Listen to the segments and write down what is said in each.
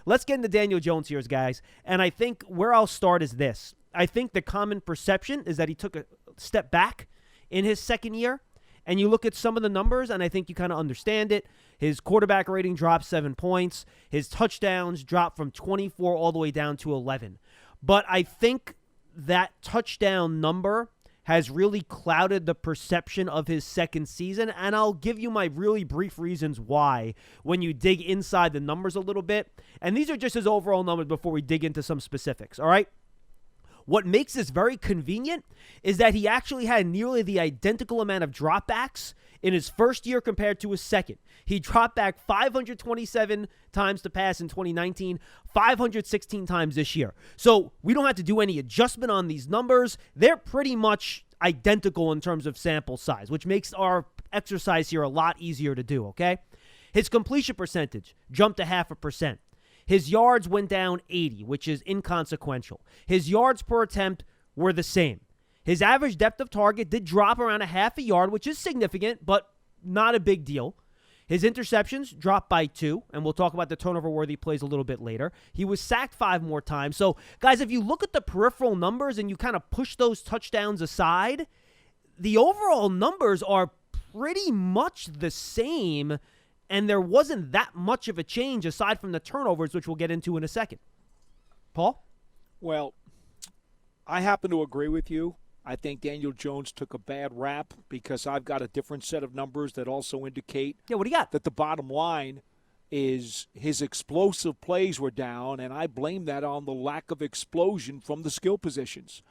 let's get into Daniel Jones here, guys. And I think where I'll start is this. I think the common perception is that he took a step back in his second year. And you look at some of the numbers, and I think you kind of understand it. His quarterback rating dropped 7 points. His touchdowns dropped from 24 all the way down to 11. But I think that touchdown number has really clouded the perception of his second season, and I'll give you my really brief reasons why when you dig inside the numbers a little bit. And these are just his overall numbers before we dig into some specifics, all right? What makes this very convenient is that he actually had nearly the identical amount of dropbacks in his first year compared to his second. He dropped back 527 times to pass in 2019, 516 times this year. So we don't have to do any adjustment on these numbers. They're pretty much identical in terms of sample size, which makes our exercise here a lot easier to do, okay? His completion percentage jumped to 0.5%. His yards went down 80, which is inconsequential. His yards per attempt were the same. His average depth of target did drop around 0.5 yard, which is significant, but not a big deal. His interceptions dropped by 2, and we'll talk about the turnover-worthy plays a little bit later. He was sacked 5 more times. So, guys, if you look at the peripheral numbers and you kind of push those touchdowns aside, the overall numbers are pretty much the same, and there wasn't that much of a change aside from the turnovers, which we'll get into in a second. Paul? Well, I happen to agree with you. I think Daniel Jones took a bad rap because I've got a different set of numbers that also indicate what do you got? That the bottom line is his explosive plays were down, and I blame that on the lack of explosion from the skill positions.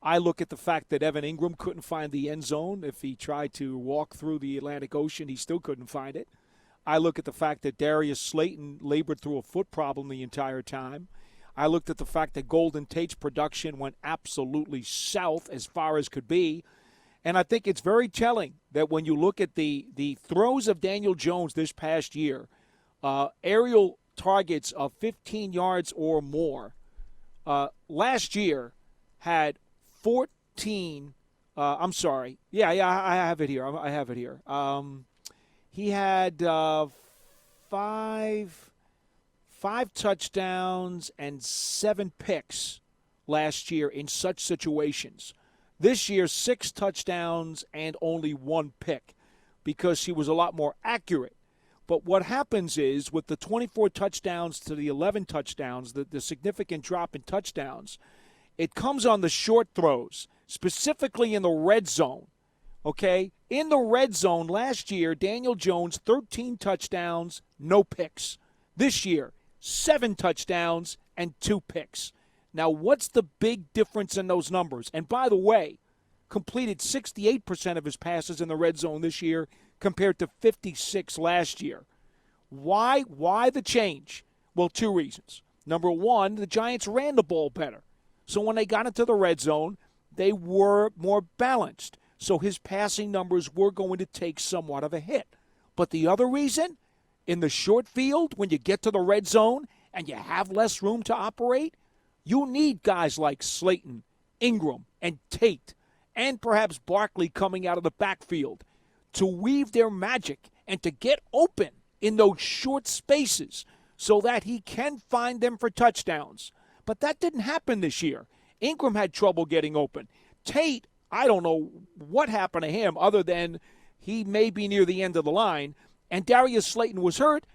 I look at the fact that Evan Ingram couldn't find the end zone. If he tried to walk through the Atlantic Ocean, he still couldn't find it. I look at the fact that Darius Slayton labored through a foot problem the entire time. I looked at the fact that Golden Tate's production went absolutely south as far as could be. And I think it's very telling that when you look at the throws of Daniel Jones this past year, aerial targets of 15 yards or more, last year had 14 I'm sorry. Yeah, I have it here. He had five touchdowns and 7 picks last year in such situations. This year, 6 touchdowns and only 1 pick because he was a lot more accurate. But what happens is with the 24 touchdowns to the 11 touchdowns, the significant drop in touchdowns, it comes on the short throws, specifically in the red zone. Okay? In the red zone last year, Daniel Jones, 13 touchdowns, no picks. This year, 7 touchdowns and 2 picks. Now, what's the big difference in those numbers? And by the way, completed 68% of his passes in the red zone this year compared to 56 last year. Why the change? Well, 2 reasons. Number one, the Giants ran the ball better. So when they got into the red zone, they were more balanced. So his passing numbers were going to take somewhat of a hit. But the other reason, in the short field, when you get to the red zone and you have less room to operate, you need guys like Slayton, Ingram, and Tate, and perhaps Barkley coming out of the backfield to weave their magic and to get open in those short spaces so that he can find them for touchdowns. But that didn't happen this year. Ingram had trouble getting open. Tate, I don't know what happened to him other than he may be near the end of the line. And Darius Slayton was hurt,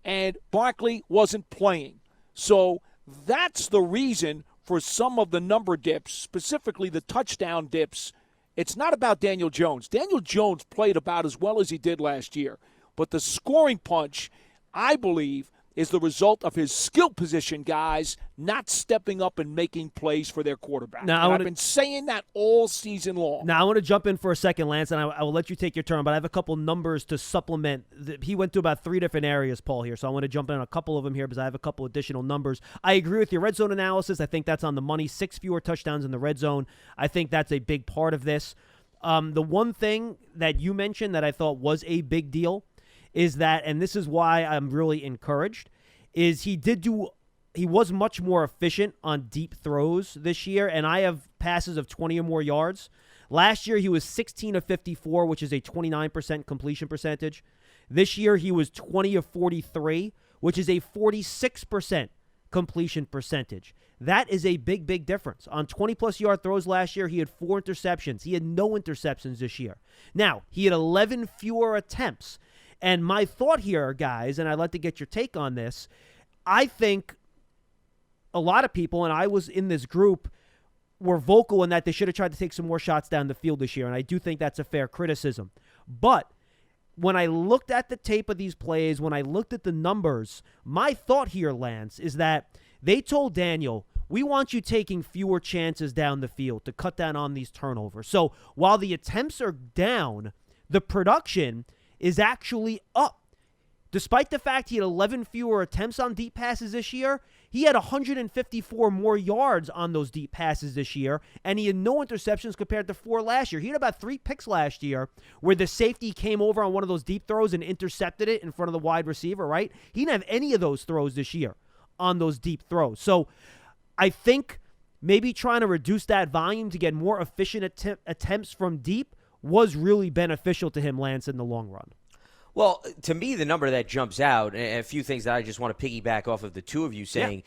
and Barkley wasn't playing. So that's the reason for some of the number dips, specifically the touchdown dips. It's not about Daniel Jones. Daniel Jones played about as well as he did last year. But the scoring punch, I believe, is the result of his skill position guys not stepping up and making plays for their quarterback. Now, I've been saying that all season long. Now, I want to jump in for a second, Lance, and I will let you take your turn, but I have a couple numbers to supplement. He went to about 3 different areas, Paul, here, so I want to jump in on a couple of them here because I have a couple additional numbers. I agree with your red zone analysis. I think that's on the money. 6 fewer touchdowns in the red zone. I think that's a big part of this. The one thing that you mentioned that I thought was a big deal is that, and this is why I'm really encouraged, is he was much more efficient on deep throws this year, and I have passes of 20 or more yards. Last year, he was 16 of 54, which is a 29% completion percentage. This year, he was 20 of 43, which is a 46% completion percentage. That is a big, big difference. On 20-plus yard throws last year, he had 4 interceptions. He had no interceptions this year. Now, he had 11 fewer attempts. And my thought here, guys, and I'd like to get your take on this, I think a lot of people, and I was in this group, were vocal in that they should have tried to take some more shots down the field this year, and I do think that's a fair criticism. But when I looked at the tape of these plays, when I looked at the numbers, my thought here, Lance, is that they told Daniel, we want you taking fewer chances down the field to cut down on these turnovers. So while the attempts are down, the production is actually up. Despite the fact he had 11 fewer attempts on deep passes this year, he had 154 more yards on those deep passes this year, and he had no interceptions compared to 4 last year. He had about 3 picks last year where the safety came over on one of those deep throws and intercepted it in front of the wide receiver, right? He didn't have any of those throws this year on those deep throws. So I think maybe trying to reduce that volume to get more efficient attempts from deep was really beneficial to him, Lance, in the long run. Well, to me, the number that jumps out, and a few things that I just want to piggyback off of the two of you saying,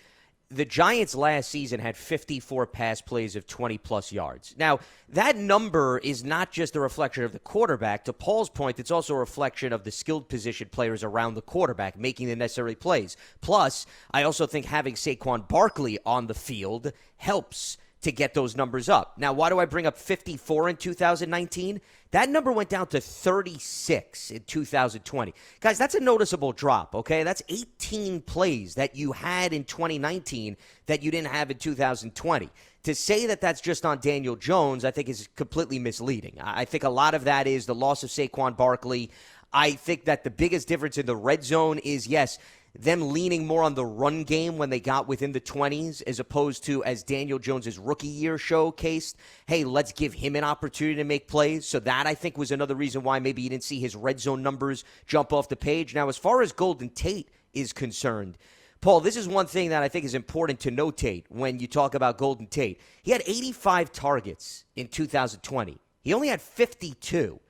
the Giants last season had 54 pass plays of 20-plus yards. Now, that number is not just a reflection of the quarterback. To Paul's point, it's also a reflection of the skilled position players around the quarterback making the necessary plays. Plus, I also think having Saquon Barkley on the field helps to get those numbers up. Now, why do I bring up 54 in 2019? That number went down to 36 in 2020. Guys, that's a noticeable drop, okay? That's 18 plays that you had in 2019 that you didn't have in 2020. To say that that's just on Daniel Jones, I think is completely misleading. I think a lot of that is the loss of Saquon Barkley. I think that the biggest difference in the red zone is, yes, them leaning more on the run game when they got within the 20s as opposed to, as Daniel Jones' rookie year showcased, hey, let's give him an opportunity to make plays. So that, I think, was another reason why maybe you didn't see his red zone numbers jump off the page. Now, as far as Golden Tate is concerned, Paul, this is one thing that I think is important to notate when you talk about Golden Tate. He had 85 targets in 2020. He only had 52.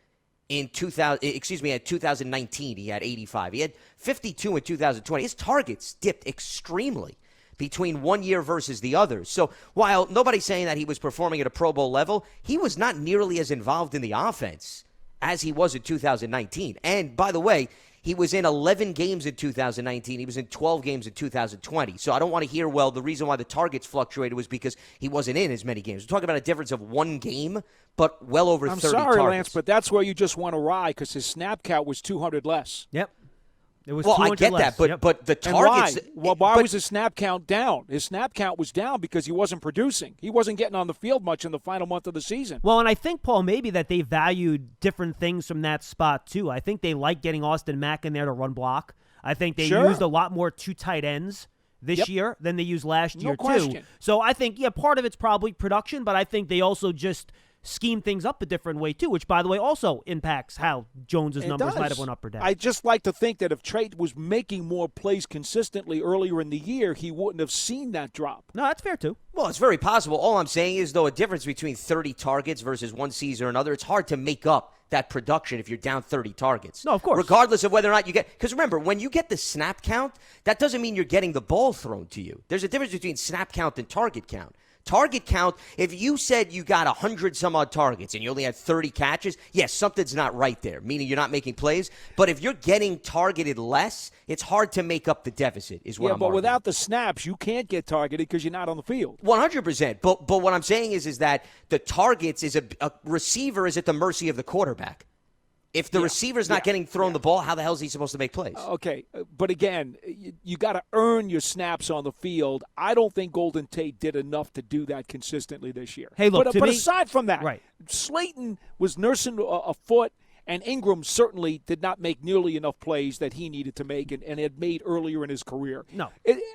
In 2019, he had 85. He had 52 in 2020. His targets dipped extremely between one year versus the other. So while nobody's saying that he was performing at a Pro Bowl level, he was not nearly as involved in the offense as he was in 2019. And by the way, he was in 11 games in 2019. He was in 12 games in 2020. So I don't want to hear, well, the reason why the targets fluctuated was because he wasn't in as many games. We're talking about a difference of one game, but well over 30 targets. I'm sorry, Lance, but that's where you just want to ride because his snap count was 200 less. Yep. It was well, I get less. that, but Yep. but the targets. And why? Well, why was his snap count down? His snap count was down because he wasn't producing. He wasn't getting on the field much in the final month of the season. Well, and I think, Paul, maybe that they valued different things from that spot, too. I think they like getting Austin Mack in there to run block. I think they used a lot more 2 tight ends this year than they used last year, too. So I think, part of it's probably production, but I think they also just scheme things up a different way, too, which, by the way, also impacts how Jones's numbers might have went up or down. I just like to think that if Tate was making more plays consistently earlier in the year, he wouldn't have seen that drop. No, that's fair, too. Well, it's very possible. All I'm saying is, though, a difference between 30 targets versus one season or another, it's hard to make up that production if you're down 30 targets. No, of course. Regardless of whether or not you get – because remember, when you get the snap count, that doesn't mean you're getting the ball thrown to you. There's a difference between snap count and target count. Target count, if you said you got 100-some-odd targets and you only had 30 catches, yes, something's not right there, meaning you're not making plays. But if you're getting targeted less, it's hard to make up the deficit is what I'm arguing. But without the snaps, you can't get targeted because you're not on the field. 100%. But what I'm saying is that the targets is a receiver is at the mercy of the quarterback. If the receiver's not getting thrown the ball, how the hell is he supposed to make plays? Okay, but again, you got to earn your snaps on the field. I don't think Golden Tate did enough to do that consistently this year. Hey, look, but aside from that, Slayton was nursing a foot, and Ingram certainly did not make nearly enough plays that he needed to make and had made earlier in his career. No.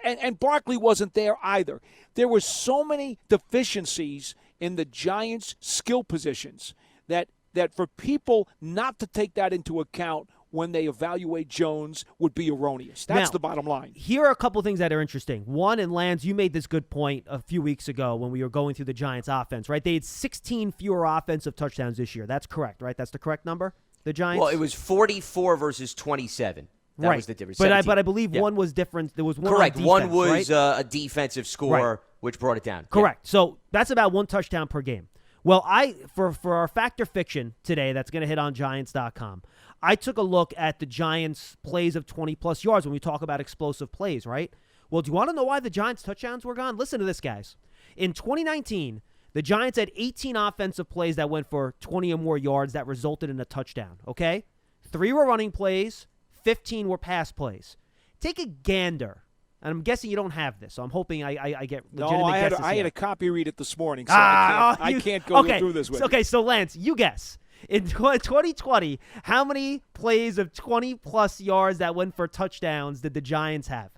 And Barkley wasn't there either. There were so many deficiencies in the Giants' skill positions that for people not to take that into account when they evaluate Jones would be erroneous. That's the bottom line. Here are a couple things that are interesting. One, and Lance, you made this good point a few weeks ago when we were going through the Giants offense, right? They had 16 fewer offensive touchdowns this year. That's correct, right? That's the correct number, the Giants? Well, it was 44 versus 27. That right. was the difference. But I 17. believe one was different. There was one Correct. on One defense, was right? a defensive score, which brought it down. Correct. So that's about 1 touchdown per game. Well, for our Factor Fiction today, that's going to hit on Giants.com, I took a look at the Giants' plays of 20-plus yards when we talk about explosive plays, right? Well, do you want to know why the Giants' touchdowns were gone? Listen to this, guys. In 2019, the Giants had 18 offensive plays that went for 20 or more yards that resulted in a touchdown, okay? 3 were running plays, 15 were pass plays. Take a gander. And I'm guessing you don't have this, so I'm hoping I get legitimate guesses I had here. a copy read it this morning, so I can't go through this with you. Okay, so Lance, you guess. In 2020, how many plays of 20-plus yards that went for touchdowns did the Giants have?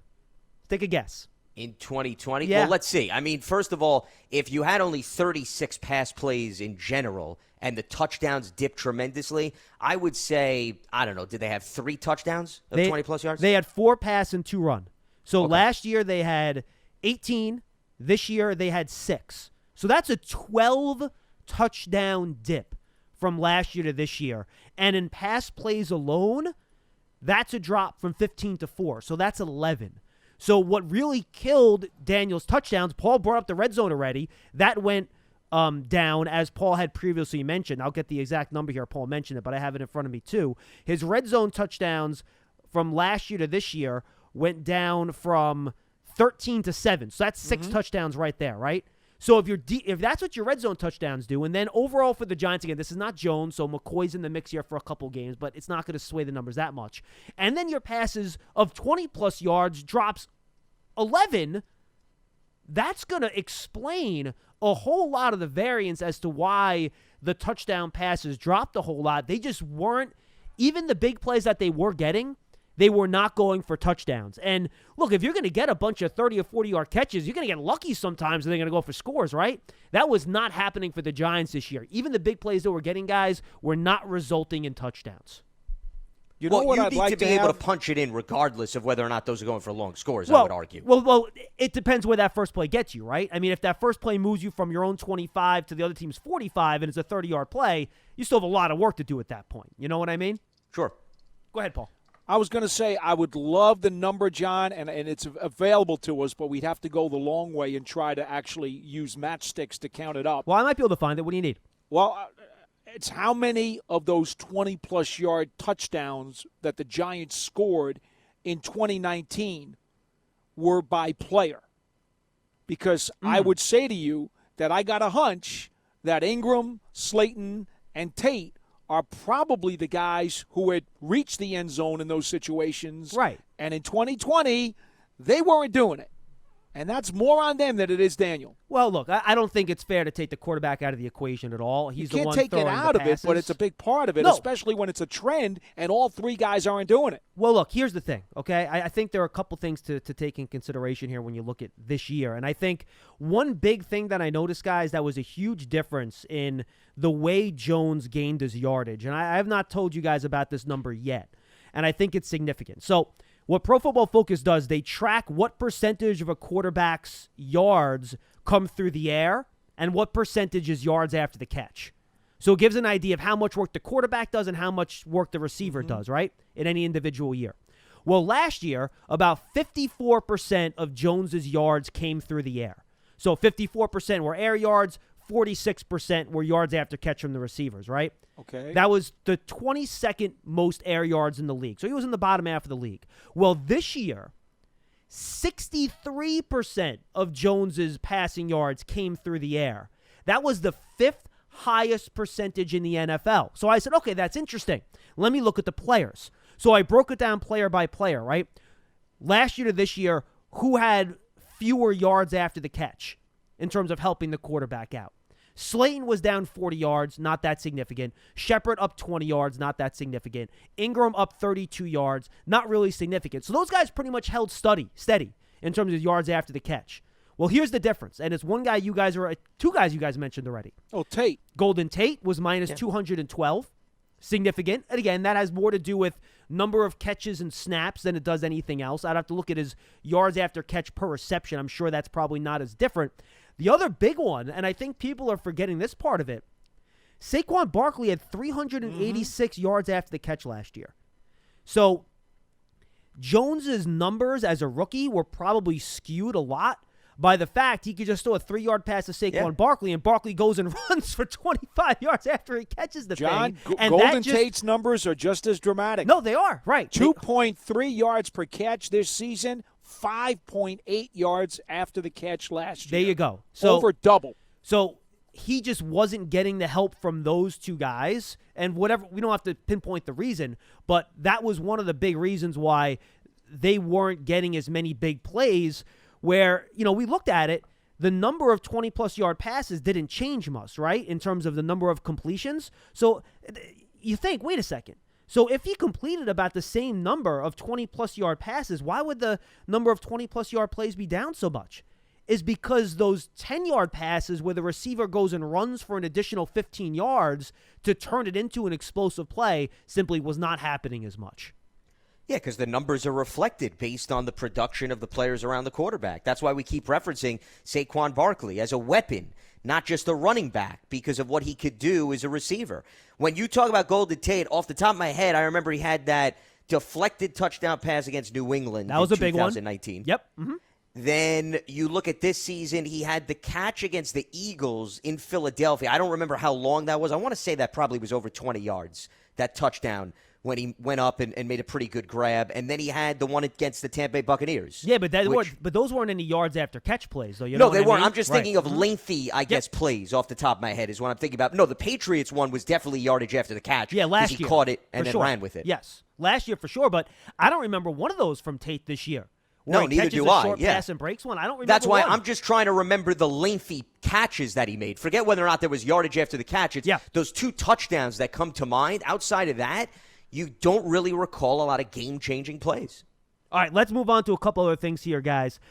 Take a guess. In 2020? Yeah. Well, let's see. I mean, first of all, if you had only 36 pass plays in general and the touchdowns dipped tremendously, I would say, I don't know, did they have 3 touchdowns of 20-plus yards? They had 4 pass and 2 run. So last year they had 18. This year they had 6. So that's a 12-touchdown dip from last year to this year. And in pass plays alone, that's a drop from 15 to 4. So that's 11. So what really killed Daniel's touchdowns, Paul brought up the red zone already. That went down, as Paul had previously mentioned. I'll get the exact number here. Paul mentioned it, but I have it in front of me too. His red zone touchdowns from last year to this year went down from 13 to 7. So that's 6 touchdowns right there, right? So if that's what your red zone touchdowns do, and then overall for the Giants, again, this is not Jones, so McCoy's in the mix here for a couple games, but it's not going to sway the numbers that much. And then your passes of 20-plus yards drops 11. That's going to explain a whole lot of the variance as to why the touchdown passes dropped a whole lot. They just weren't, even the big plays that they were getting, they were not going for touchdowns. And look, if you're going to get a bunch of 30 or 40-yard catches, you're going to get lucky sometimes and they're going to go for scores, right? That was not happening for the Giants this year. Even the big plays that we're getting, guys, were not resulting in touchdowns. You know what you I'd need like to be have? able to punch it in regardless of whether or not those are going for long scores, I would argue. Well, it depends where that first play gets you, right? I mean, if that first play moves you from your own 25 to the other team's 45 and it's a 30-yard play, you still have a lot of work to do at that point. You know what I mean? Sure. Go ahead, Paul. I was going to say I would love the number, John, and it's available to us, but we'd have to go the long way and try to actually use matchsticks to count it up. Well, I might be able to find it. What do you need? Well, it's how many of those 20-plus yard touchdowns that the Giants scored in 2019 were by player. Because I would say to you that I got a hunch that Ingram, Slayton, and Tate are probably the guys who had reached the end zone in those situations. Right. And in 2020, they weren't doing it. And that's more on them than it is Daniel. Well, look, I don't think it's fair to take the quarterback out of the equation at all. He's You the can't one take it throwing out the of it, but passes. it's a big part of it, No. especially when it's a trend and all 3 guys aren't doing it. Well, look, here's the thing, okay? I think there are a couple things to take in consideration here when you look at this year. And I think one big thing that I noticed, guys, that was a huge difference in the way Jones gained his yardage. And I have not told you guys about this number yet. And I think it's significant. So what Pro Football Focus does, they track what percentage of a quarterback's yards come through the air and what percentage is yards after the catch. So it gives an idea of how much work the quarterback does and how much work the receiver does, right, in any individual year. Well, last year, about 54% of Jones's yards came through the air. So 54% were air yards, 46% were yards after catch from the receivers, right? Okay. That was the 22nd most air yards in the league. So he was in the bottom half of the league. Well, this year, 63% of Jones's passing yards came through the air. That was the 5th highest percentage in the NFL. So I said, okay, that's interesting. Let me look at the players. So I broke it down player by player, right? Last year to this year, who had fewer yards after the catch in terms of helping the quarterback out? Slayton was down 40 yards, not that significant. Shepard up 20 yards, not that significant. Ingram up 32 yards, not really significant. So those guys pretty much held steady in terms of yards after the catch. Well, here's the difference, and it's two guys you guys mentioned already. Oh, Tate. Golden Tate was minus 212. Significant. And again, that has more to do with number of catches and snaps than it does anything else. I'd have to look at his yards after catch per reception. I'm sure that's probably not as different. The other big one, and I think people are forgetting this part of it, Saquon Barkley had 386 yards after the catch last year. So Jones's numbers as a rookie were probably skewed a lot by the fact he could just throw a 3-yard pass to Saquon Barkley, and Barkley goes and runs for 25 yards after he catches the thing. And Golden Tate's numbers are just as dramatic. No, they are, right. 2.3 yards per catch this season, 5.8 yards after the catch last year. There you go. So over double. So he just wasn't getting the help from those two guys, and whatever, we don't have to pinpoint the reason, but that was one of the big reasons why they weren't getting as many big plays where, we looked at it, the number of 20-plus yard passes didn't change much, right, in terms of the number of completions. So you think, wait a second. So if he completed about the same number of 20-plus yard passes, why would the number of 20-plus yard plays be down so much? Is because those 10-yard passes where the receiver goes and runs for an additional 15 yards to turn it into an explosive play simply was not happening as much. Yeah, because the numbers are reflected based on the production of the players around the quarterback. That's why we keep referencing Saquon Barkley as a weapon, not just a running back, because of what he could do as a receiver. When you talk about Golden Tate, off the top of my head, I remember he had that deflected touchdown pass against New England that was in a big one. 2019. Yep. Mm-hmm. Then you look at this season, he had the catch against the Eagles in Philadelphia. I don't remember how long that was. I want to say that probably was over 20 yards, that touchdown, when he went up and made a pretty good grab. And then he had the one against the Tampa Bay Buccaneers. Yeah, but those weren't any yards after catch plays, though. No, they weren't. I'm just thinking of lengthy, I guess, plays off the top of my head is what I'm thinking about. No, the Patriots one was definitely yardage after the catch. Yeah, last year. He caught it and then sure. ran with it. Yes, last year for sure, but I don't remember one of those from Tate this year. No, neither do I. Short pass and breaks one. I don't remember. That's why one. I'm just trying to remember the lengthy catches that he made. Forget whether or not there was yardage after the catch. It's those 2 touchdowns that come to mind. Outside of that, you don't really recall a lot of game-changing plays. All right, let's move on to a couple other things here, guys.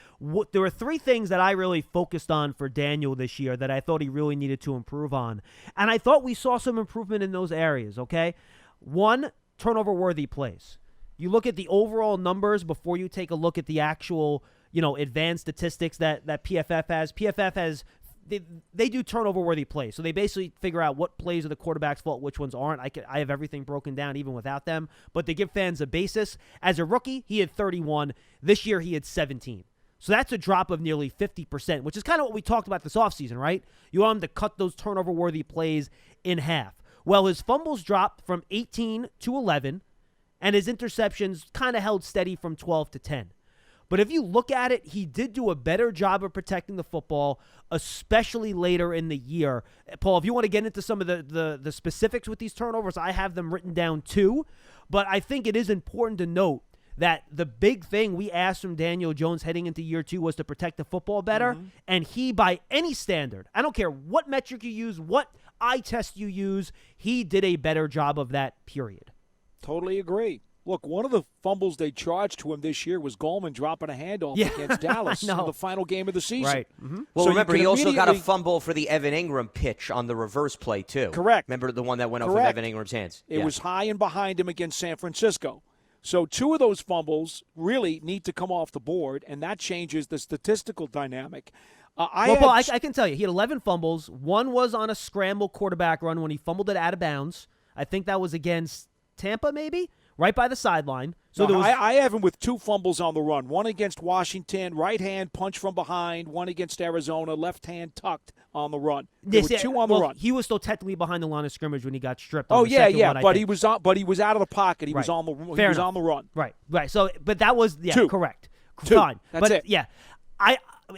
There were 3 things that I really focused on for Daniel this year that I thought he really needed to improve on. And I thought we saw some improvement in those areas, okay? 1, turnover-worthy plays. You look at the overall numbers before you take a look at the actual, advanced statistics that PFF has. PFF has, they do turnover-worthy plays. So they basically figure out what plays are the quarterback's fault, which ones aren't. I have everything broken down even without them. But they give fans a basis. As a rookie, he had 31. This year, he had 17. So that's a drop of nearly 50%, which is kind of what we talked about this offseason, right? You want him to cut those turnover-worthy plays in half. Well, his fumbles dropped from 18 to 11. And his interceptions kind of held steady from 12 to 10. But if you look at it, he did do a better job of protecting the football, especially later in the year. Paul, if you want to get into some of the specifics with these turnovers, I have them written down too. But I think it is important to note that the big thing we asked from Daniel Jones heading into year 2 was to protect the football better. Mm-hmm. And he, by any standard, I don't care what metric you use, what eye test you use, he did a better job of that, period. Totally agree. Look, one of the fumbles they charged to him this year was Gallman dropping a handoff against Dallas in the final game of the season. Right. Mm-hmm. Well, so remember, he also got a fumble for the Evan Ingram pitch on the reverse play, too. Correct. Remember the one that went over Evan Ingram's hands? It was high and behind him against San Francisco. So 2 of those fumbles really need to come off the board, and that changes the statistical dynamic. I can tell you, he had 11 fumbles. 1 was on a scramble quarterback run when he fumbled it out of bounds. I think that was against Tampa, maybe, right by the sideline. So I have him with 2 fumbles on the run. 1 against Washington, right hand punch from behind. 1 against Arizona, left hand tucked on the run. There were 2 on the run. He was still technically behind the line of scrimmage when he got stripped. But he was out of the pocket. He was on the on the run. Right. So, but that was 2. Correct. 2. Fine. That's it. Yeah,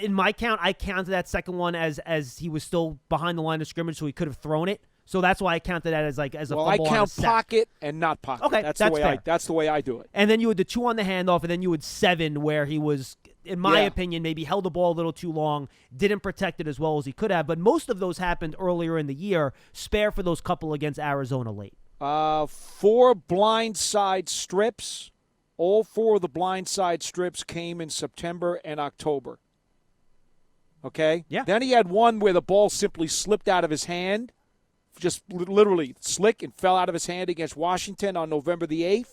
in my count, I counted that second one as he was still behind the line of scrimmage, so he could have thrown it. So that's why I counted that as a fumble. I count pocket and not pocket. Okay, that's fair. That's the way I do it. And then you had the 2 on the handoff, and then you had 7 where he was, in my opinion, maybe held the ball a little too long, didn't protect it as well as he could have. But most of those happened earlier in the year. Spare for those couple against Arizona late. 4 blindside strips. All 4 of the blindside strips came in September and October. Okay? Yeah. Then he had one where the ball simply slipped out of his hand. Just literally slick and fell out of his hand against Washington on November the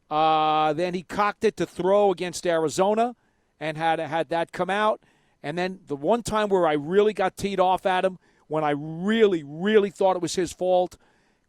8th. Then he cocked it to throw against Arizona and had that come out. And then the one time where I really got teed off at him, when I really, really thought it was his fault,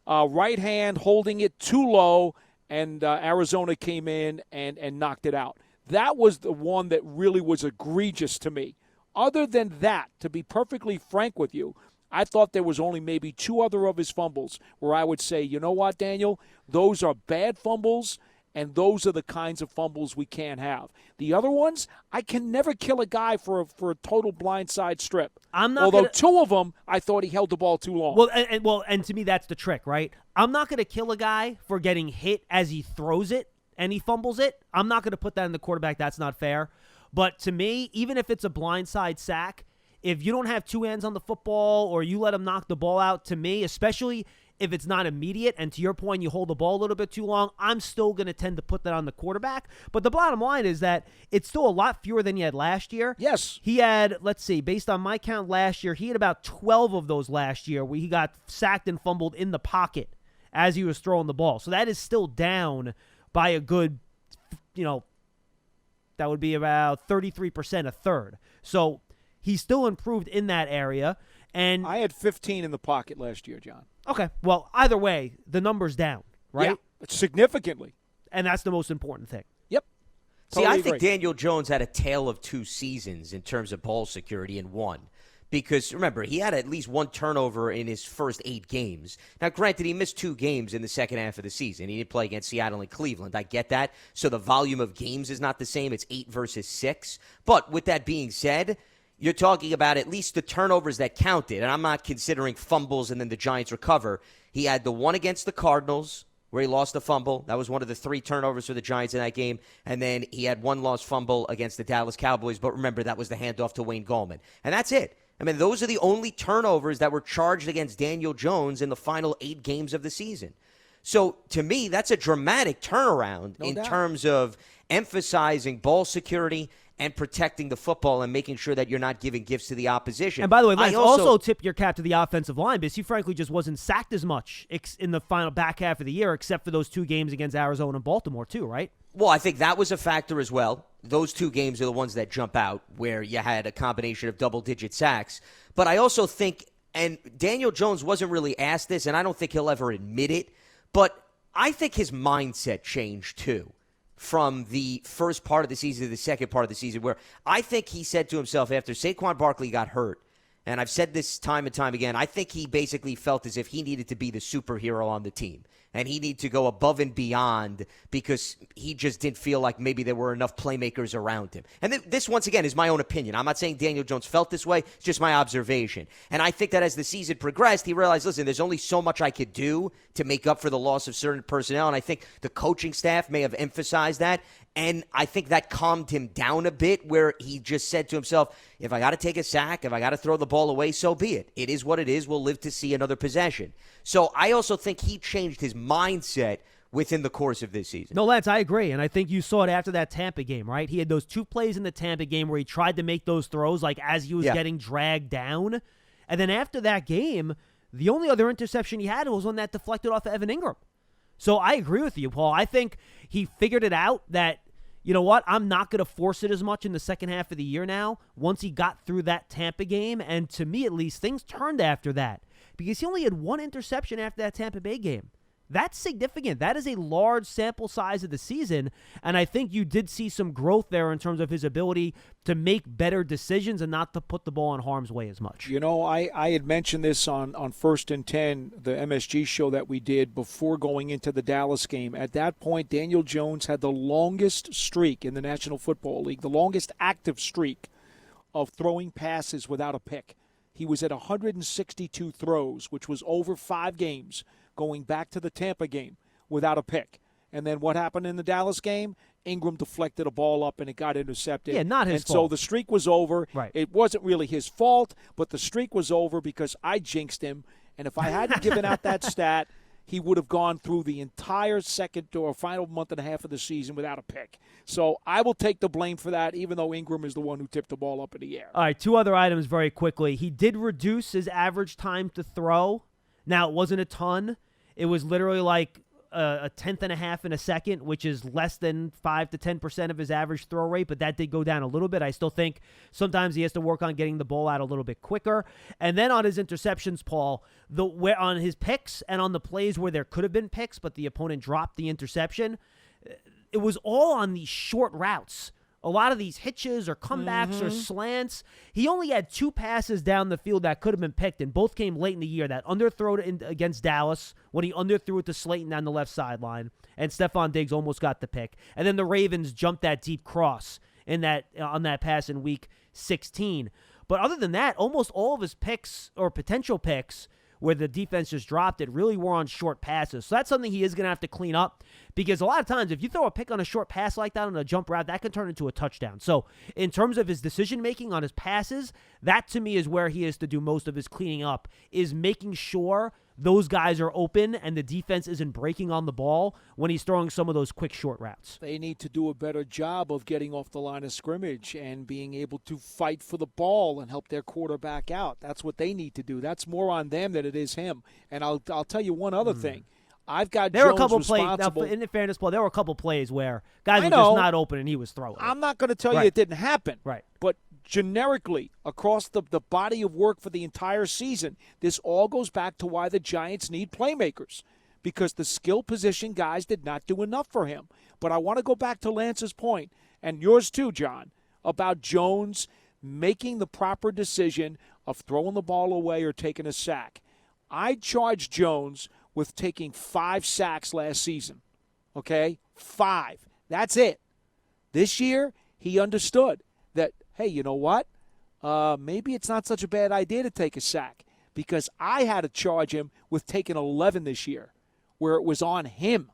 right hand holding it too low and Arizona came in and knocked it out. That was the one that really was egregious to me. Other than that, to be perfectly frank with you, I thought there was only maybe 2 other of his fumbles where I would say, you know what, Daniel, those are bad fumbles, and those are the kinds of fumbles we can't have. The other ones, I can never kill a guy for a total blindside strip. Although 2 of them, I thought he held the ball too long. Well, and to me, that's the trick, right? I'm not going to kill a guy for getting hit as he throws it and he fumbles it. I'm not going to put that in the quarterback. That's not fair. But to me, even if it's a blindside sack, if you don't have 2 hands on the football or you let him knock the ball out, to me, especially if it's not immediate, and to your point, you hold the ball a little bit too long, I'm still going to tend to put that on the quarterback. But the bottom line is that it's still a lot fewer than he had last year. Yes. He had, let's see, based on my count last year, he had about 12 of those last year where he got sacked and fumbled in the pocket as he was throwing the ball. So that is still down by a good, that would be about 33%, a third. So he's still improved in that area. And I had 15 in the pocket last year, John. Okay. Well, either way, the number's down, right? Yeah, significantly. And that's the most important thing. Yep. See, Totally I think agree. Daniel Jones had a tale of 2 seasons in terms of ball security in one. Because, remember, he had at least 1 turnover in his first 8 games. Now, granted, he missed 2 games in the second half of the season. He didn't play against Seattle and Cleveland. I get that. So the volume of games is not the same. It's 8 versus 6. But with that being said, you're talking about at least the turnovers that counted. And I'm not considering fumbles and then the Giants recover. He had the one against the Cardinals where he lost a fumble. That was one of the 3 turnovers for the Giants in that game. And then he had 1 lost fumble against the Dallas Cowboys. But remember, that was the handoff to Wayne Gallman. And that's it. I mean, those are the only turnovers that were charged against Daniel Jones in the final 8 games of the season. So, to me, that's a dramatic turnaround in terms of emphasizing ball security and protecting the football and making sure that you're not giving gifts to the opposition. And by the way, Lance, also tip your cap to the offensive line because he frankly just wasn't sacked as much in the final back half of the year except for those 2 games against Arizona and Baltimore too, right? Well, I think that was a factor as well. Those 2 games are the ones that jump out where you had a combination of double-digit sacks. But I also think, and Daniel Jones wasn't really asked this, and I don't think he'll ever admit it, but I think his mindset changed too from the first part of the season to the second part of the season, where I think he said to himself after Saquon Barkley got hurt, and I've said this time and time again, I think he basically felt as if he needed to be the superhero on the team. And he needed to go above and beyond because he just didn't feel like maybe there were enough playmakers around him. And this, once again, is my own opinion. I'm not saying Daniel Jones felt this way. It's just my observation. And I think that as the season progressed, he realized, listen, there's only so much I could do to make up for the loss of certain personnel. And I think the coaching staff may have emphasized that. And I think that calmed him down a bit where he just said to himself, if I got to take a sack, if I got to throw the ball away, so be it. It is what it is. We'll live to see another possession. So I also think he changed his mindset within the course of this season. No, Lance, I agree. And I think you saw it after that Tampa game, right? He had those 2 plays in the Tampa game where he tried to make those throws like as he was getting dragged down. And then after that game, the only other interception he had was one that deflected off of Evan Ingram. So I agree with you, Paul. I think he figured it out that, you know what, I'm not going to force it as much in the second half of the year now once he got through that Tampa game. And to me, at least, things turned after that because he only had 1 interception after that Tampa Bay game. That's significant. That is a large sample size of the season, and I think you did see some growth there in terms of his ability to make better decisions and not to put the ball in harm's way as much. You know, I had mentioned this on First and 10, the MSG show that we did before going into the Dallas game. At that point, Daniel Jones had the longest streak in the National Football League, the longest active streak of throwing passes without a pick. He was at 162 throws, which was over 5 games, going back to the Tampa game without a pick. And then what happened in the Dallas game? Ingram deflected a ball up and it got intercepted. Yeah, not his fault. fault. So the streak was over. Right. It wasn't really his fault, but the streak was over because I jinxed him. And if I hadn't given out that stat, he would have gone through the entire second or final month and a half of the season without a pick. So I will take the blame for that, even though Ingram is the one who tipped the ball up in the air. All right, 2 other items very quickly. He did reduce his average time to throw. Now, it wasn't a ton. It was literally like a tenth and a half in a second, which is less than 5 to 10% of his average throw rate, but that did go down a little bit. I still think sometimes he has to work on getting the ball out a little bit quicker. And then on his interceptions, Paul, on his picks and on the plays where there could have been picks, but the opponent dropped the interception, it was all on these short routes. A lot of these hitches or comebacks or slants. He only had 2 passes down the field that could have been picked, and both came late in the year. That underthrow against Dallas when he underthrew it to Slayton down the left sideline, and Stephon Diggs almost got the pick. And then the Ravens jumped that deep cross on that pass in Week 16. But other than that, almost all of his picks or potential picks where the defense just dropped it really were on short passes. So that's something he is going to have to clean up, because a lot of times if you throw a pick on a short pass like that on a jump route, that can turn into a touchdown. So in terms of his decision-making on his passes, that to me is where he has to do most of his cleaning up, is making sure those guys are open and the defense isn't breaking on the ball when he's throwing some of those quick short routes. They need to do a better job of getting off the line of scrimmage and being able to fight for the ball and help their quarterback out. That's what they need to do. That's more on them than it is him. And I'll tell you one other thing. I've got there were Jones a couple responsible. plays. Now, in fairness, Paul, there were a couple plays where guys were just not open and he was throwing. I'm not going to tell you it didn't happen. Right. But generically, across the body of work for the entire season, this all goes back to why the Giants need playmakers, because the skill position guys did not do enough for him. But I want to go back to Lance's point, and yours too, John, about Jones making the proper decision of throwing the ball away or taking a sack. I charged Jones with taking 5 sacks last season. Okay? 5. That's it. This year, he understood that, hey, you know what? Maybe it's not such a bad idea to take a sack, because I had to charge him with taking 11 this year, where it was on him,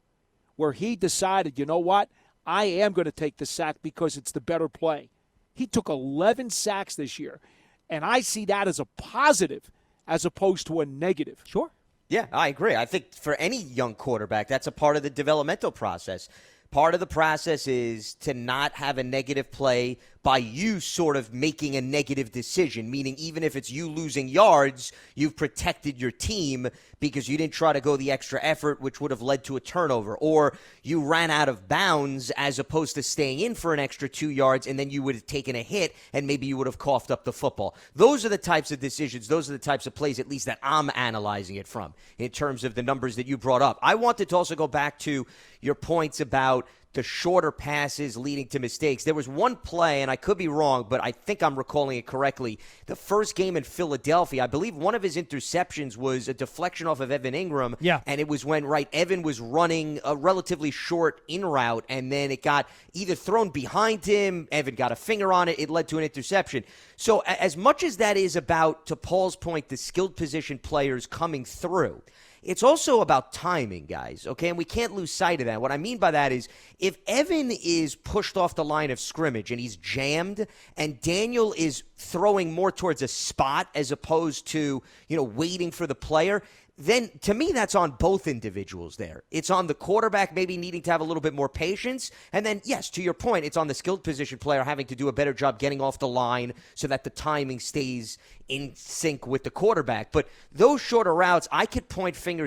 where he decided, you know what? I am going to take the sack because it's the better play. He took 11 sacks this year, and I see that as a positive as opposed to a negative. Sure. Yeah, I agree. I think for any young quarterback, that's a part of the developmental process. Part of the process is to not have a negative play by you sort of making a negative decision, meaning even if it's you losing yards, you've protected your team because you didn't try to go the extra effort, which would have led to a turnover, or you ran out of bounds as opposed to staying in for an extra 2 yards, and then you would have taken a hit and maybe you would have coughed up the football. Those are the types of decisions, those are the types of plays, at least that I'm analyzing it from in terms of the numbers that you brought up. I wanted to also go back to your points about the shorter passes leading to mistakes. There was one play, and I could be wrong, but I think I'm recalling it correctly. The first game in Philadelphia, I believe one of his interceptions was a deflection off of Evan Ingram. Yeah. And it was when, Evan was running a relatively short in route, and then it got either thrown behind him, Evan got a finger on it, it led to an interception. So as much as that is about, to Paul's point, the skilled position players coming through, it's also about timing, guys, okay? And we can't lose sight of that. What I mean by that is if Evan is pushed off the line of scrimmage and he's jammed and Daniel is throwing more towards a spot as opposed to, waiting for the player, then to me that's on both individuals there. It's on the quarterback maybe needing to have a little bit more patience, and then, yes, to your point, it's on the skilled position player having to do a better job getting off the line so that the timing stays in sync with the quarterback. But those shorter routes, I could point fingers